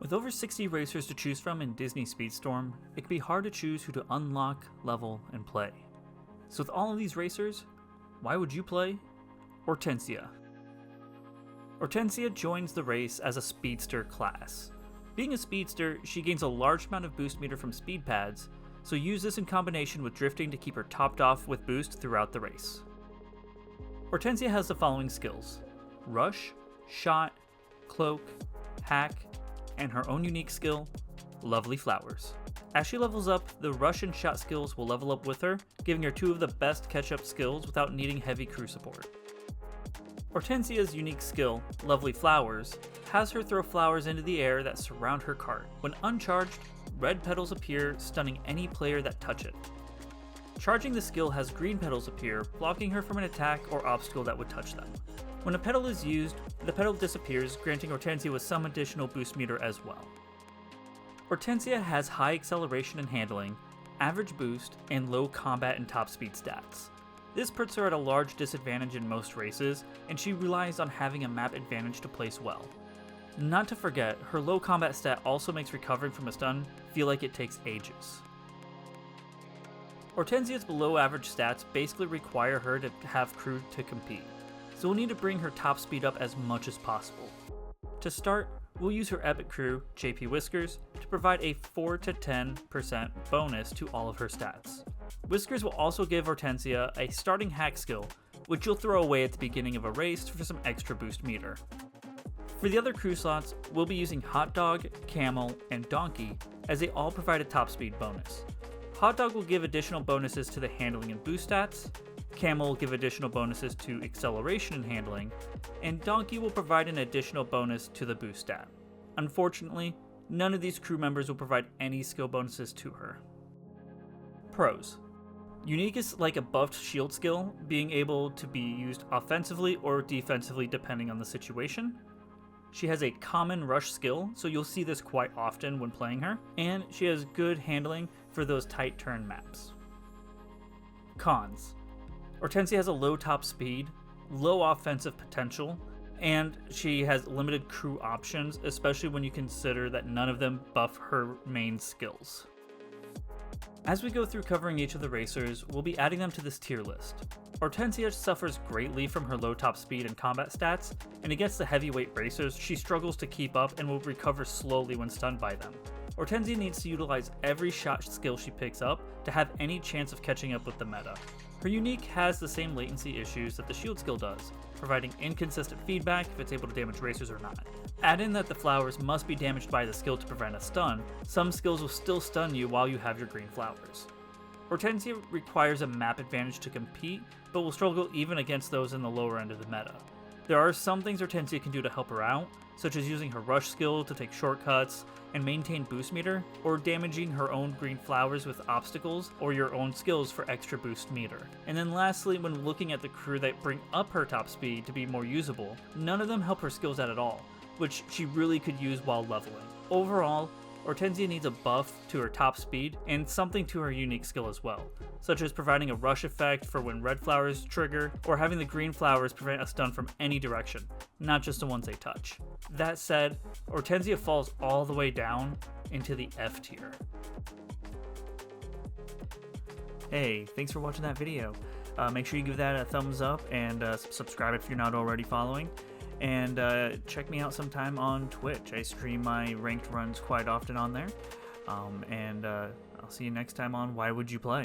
With over 60 racers to choose from in Disney Speedstorm, it can be hard to choose who to unlock, level, and play. So with all of these racers, why would you play Ortensia? Ortensia joins the race as a speedster class. Being a speedster, she gains a large amount of boost meter from speed pads, so use this in combination with drifting to keep her topped off with boost throughout the race. Ortensia has the following skills: Rush, Shot, Cloak, Hack, and her own unique skill, Lovely Flowers. As she levels up, the Rush and Shot skills will level up with her, giving her two of the best catch-up skills without needing heavy crew support. Ortensia's unique skill, Lovely Flowers, has her throw flowers into the air that surround her cart. When uncharged, red petals appear, stunning any player that touch it. Charging the skill has green petals appear, blocking her from an attack or obstacle that would touch them. When a petal is used, the petal disappears, granting Ortensia with some additional boost meter as well. Ortensia has high acceleration and handling, average boost, and low combat and top speed stats. This puts her at a large disadvantage in most races, and she relies on having a map advantage to place well. Not to forget, her low combat stat also makes recovering from a stun feel like it takes ages. Ortensia's below average stats basically require her to have crew to compete, so we'll need to bring her top speed up as much as possible. To start, we'll use her epic crew, JP Whiskers, to provide a 4 to 10% bonus to all of her stats. Whiskers will also give Ortensia a starting hack skill, which you'll throw away at the beginning of a race for some extra boost meter. For the other crew slots, we'll be using Hot Dog, Camel, and Donkey, as they all provide a top speed bonus. Hot Dog will give additional bonuses to the handling and boost stats, Camel will give additional bonuses to acceleration and handling, and Donkey will provide an additional bonus to the boost stat. Unfortunately, none of these crew members will provide any skill bonuses to her. Pros. Unique is like a buffed shield skill, being able to be used offensively or defensively depending on the situation. She has a common rush skill, so you'll see this quite often when playing her, and she has good handling for those tight turn maps. Cons. Ortensia has a low top speed, low offensive potential, and she has limited crew options, especially when you consider that none of them buff her main skills. As we go through covering each of the racers, we'll be adding them to this tier list. Ortensia suffers greatly from her low top speed and combat stats, and against the heavyweight racers, she struggles to keep up and will recover slowly when stunned by them. Ortensia needs to utilize every shot skill she picks up to have any chance of catching up with the meta. Her unique has the same latency issues that the shield skill does, providing inconsistent feedback if it's able to damage racers or not. Add in that the flowers must be damaged by the skill to prevent a stun, some skills will still stun you while you have your green flowers. Ortensia requires a map advantage to compete, but will struggle even against those in the lower end of the meta. There are some things Ortensia can do to help her out, such as using her rush skill to take shortcuts and maintain boost meter, or damaging her own green flowers with obstacles or your own skills for extra boost meter. And then lastly, when looking at the crew that bring up her top speed to be more usable, none of them help her skills out at all, which she really could use while leveling. Overall, Ortensia needs a buff to her top speed and something to her unique skill as well, such as providing a rush effect for when red flowers trigger, or having the green flowers prevent a stun from any direction, not just the ones they touch. That said, Ortensia falls all the way down into the F tier. Hey, thanks for watching that video. Make sure you give that a thumbs up and subscribe if you're not already following. And check me out sometime on Twitch. I stream my ranked runs quite often on there. I'll see you next time on Why Would You Play?